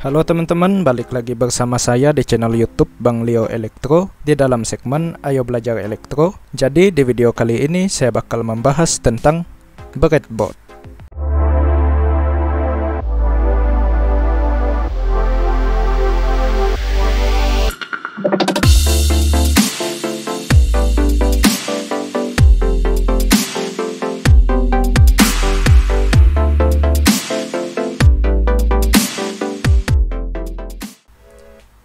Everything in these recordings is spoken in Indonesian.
Halo teman-teman, balik lagi bersama saya di channel YouTube Bang Leo Elektro di dalam segmen Ayo Belajar Elektro. Jadi di video kali ini saya bakal membahas tentang breadboard.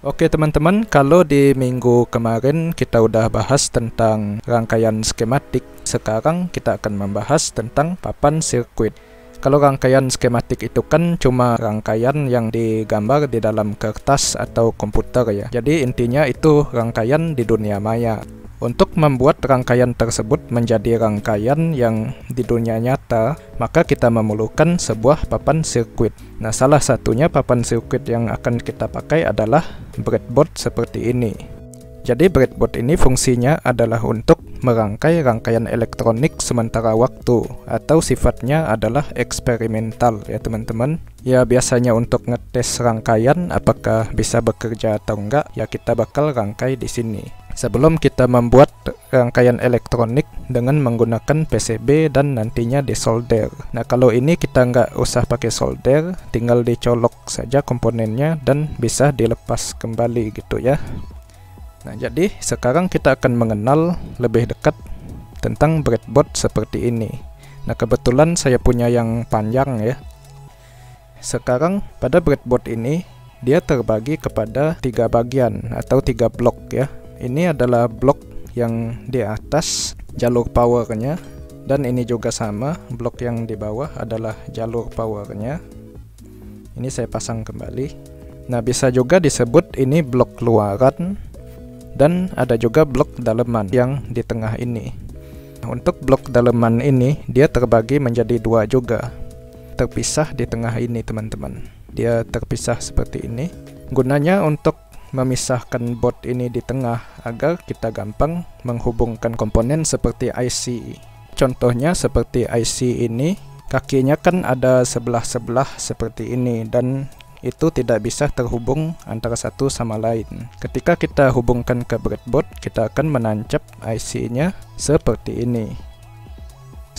Oke teman-teman, kalau di minggu kemarin kita udah bahas tentang rangkaian skematik, sekarang kita akan membahas tentang papan sirkuit. Kalau rangkaian skematik itu kan cuma rangkaian yang digambar di dalam kertas atau komputer ya. Jadi intinya itu rangkaian di dunia maya. Untuk membuat rangkaian tersebut menjadi rangkaian yang di dunia nyata, maka kita memerlukan sebuah papan sirkuit. Nah, salah satunya papan sirkuit yang akan kita pakai adalah breadboard seperti ini. Jadi breadboard ini fungsinya adalah untuk merangkai rangkaian elektronik sementara waktu, atau sifatnya adalah eksperimental ya teman-teman. Ya biasanya untuk ngetes rangkaian apakah bisa bekerja atau enggak, ya kita bakal rangkai di sini. Sebelum kita membuat rangkaian elektronik dengan menggunakan PCB dan nantinya disolder. Nah kalau ini kita nggak usah pakai solder, tinggal dicolok saja komponennya dan bisa dilepas kembali gitu ya. Nah jadi sekarang kita akan mengenal lebih dekat tentang breadboard seperti ini. Nah kebetulan saya punya yang panjang ya. Sekarang pada breadboard ini dia terbagi kepada 3 bagian atau 3 blok ya. Ini adalah blok yang di atas jalur powernya, dan ini juga sama, blok yang di bawah adalah jalur powernya. Ini saya pasang kembali. Nah bisa juga disebut ini blok luaran, dan ada juga blok daleman yang di tengah ini. Nah, untuk blok daleman ini dia terbagi menjadi 2 juga, terpisah di tengah ini teman-teman. Dia terpisah seperti ini. Gunanya untuk memisahkan board ini di tengah agar kita gampang menghubungkan komponen seperti IC. Contohnya seperti IC ini, kakinya kan ada sebelah-sebelah seperti ini dan itu tidak bisa terhubung antara satu sama lain. Ketika kita hubungkan ke breadboard, kita akan menancap IC-nya seperti ini.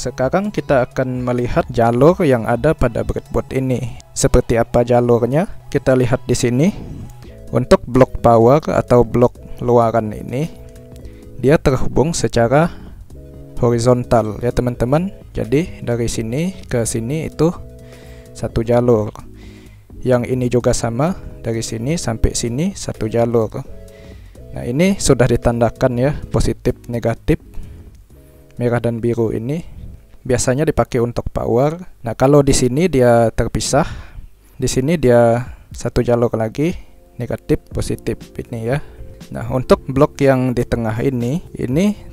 Sekarang kita akan melihat jalur yang ada pada breadboard ini. Seperti apa jalurnya? Kita lihat di sini. Untuk blok power atau blok luaran ini, dia terhubung secara horizontal ya teman-teman. Jadi dari sini ke sini itu satu jalur. Yang ini juga sama, dari sini sampai sini satu jalur. Nah ini sudah ditandakan ya, positif negatif, merah dan biru ini biasanya dipakai untuk power. Nah kalau di sini dia terpisah, di sini dia satu jalur lagi, negatif positif ini ya. Nah untuk blok yang di tengah ini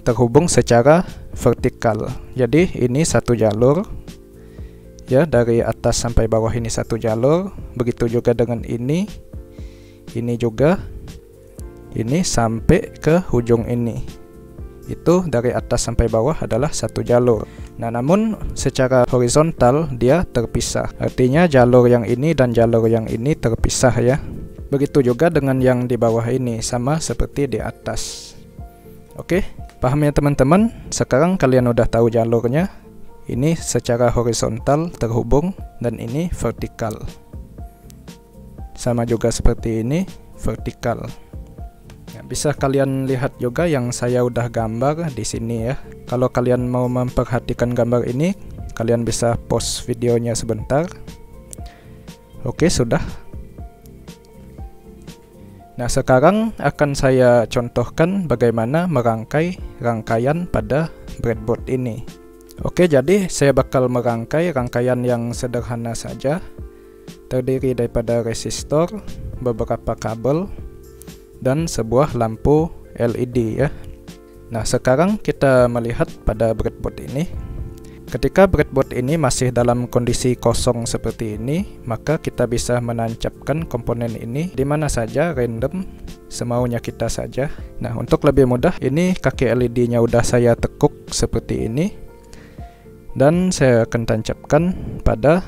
terhubung secara vertikal. Jadi ini satu jalur ya, dari atas sampai bawah ini satu jalur. Begitu juga dengan ini juga, ini sampai ke ujung ini, itu dari atas sampai bawah adalah satu jalur. Nah namun secara horizontal dia terpisah, artinya jalur yang ini dan jalur yang ini terpisah ya. Begitu juga dengan yang di bawah ini, sama seperti di atas. Oke, paham ya teman-teman? Sekarang kalian udah tahu jalurnya. Ini secara horizontal terhubung dan ini vertikal. Sama juga seperti ini, vertikal. Nah, bisa kalian lihat juga yang saya udah gambar di sini ya. Kalau kalian mau memperhatikan gambar ini, kalian bisa pause videonya sebentar. Oke, sudah. Nah sekarang akan saya contohkan bagaimana merangkai rangkaian pada breadboard ini. Oke, jadi saya bakal merangkai rangkaian yang sederhana saja, terdiri daripada resistor, beberapa kabel, dan sebuah lampu LED ya. Nah sekarang kita melihat pada breadboard ini. Ketika breadboard ini masih dalam kondisi kosong seperti ini, maka kita bisa menancapkan komponen ini di mana saja, random, semaunya kita saja. Nah, untuk lebih mudah, ini kaki LED-nya udah saya tekuk seperti ini. Dan saya akan tancapkan pada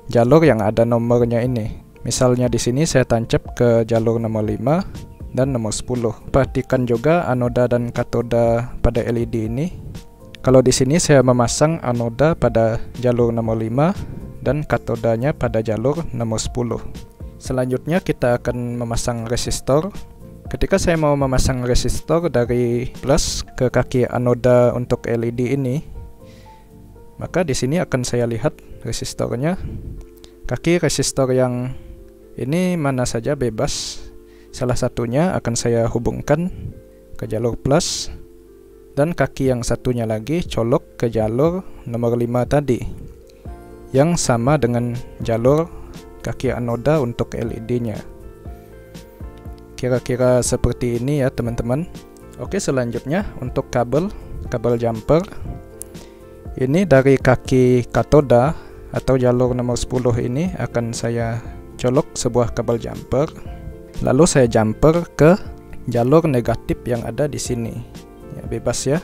jalur yang ada nomornya ini. Misalnya di sini saya tancap ke jalur nomor 5 dan nomor 10. Perhatikan juga anoda dan katoda pada LED ini. Kalau di sini saya memasang anoda pada jalur nomor 5 dan katodanya pada jalur nomor 10. Selanjutnya kita akan memasang resistor. Ketika saya mau memasang resistor dari plus ke kaki anoda untuk LED ini, maka di sini akan saya lihat resistornya. Kaki resistor yang ini mana saja bebas. Salah satunya akan saya hubungkan ke jalur plus, dan kaki yang satunya lagi colok ke jalur nomor 5 tadi, yang sama dengan jalur kaki anoda untuk LED-nya. Kira-kira seperti ini ya teman-teman. Oke, selanjutnya untuk kabel jumper. Ini dari kaki katoda atau jalur nomor 10 ini akan saya colok sebuah kabel jumper, lalu saya jumper ke jalur negatif yang ada di sini. Ya, bebas ya.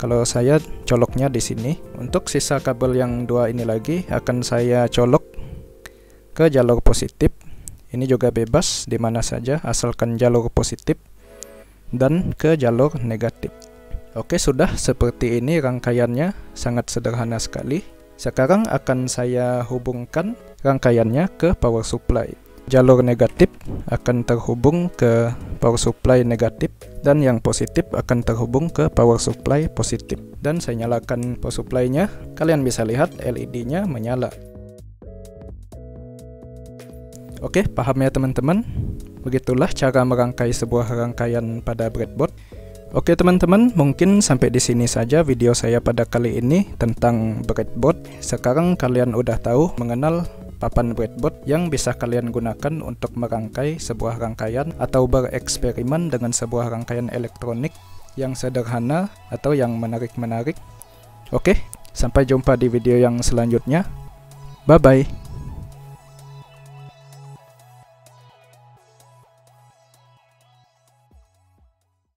Kalau saya coloknya di sini. Untuk sisa kabel yang dua ini lagi akan saya colok ke jalur positif. Ini juga bebas di mana saja asalkan jalur positif, dan ke jalur negatif. Oke, sudah seperti ini rangkaiannya, sangat sederhana sekali. Sekarang akan saya hubungkan rangkaiannya ke power supply. Jalur negatif akan terhubung ke power supply negatif, dan yang positif akan terhubung ke power supply positif. Dan saya nyalakan power supply-nya. Kalian bisa lihat LED-nya menyala. Oke, paham ya teman-teman? Begitulah cara merangkai sebuah rangkaian pada breadboard. Oke teman-teman, mungkin sampai di sini saja video saya pada kali ini tentang breadboard. Sekarang kalian udah tahu mengenal papan breadboard yang bisa kalian gunakan untuk merangkai sebuah rangkaian atau bereksperimen dengan sebuah rangkaian elektronik yang sederhana atau yang menarik-menarik. Oke, sampai jumpa di video yang selanjutnya. Bye-bye.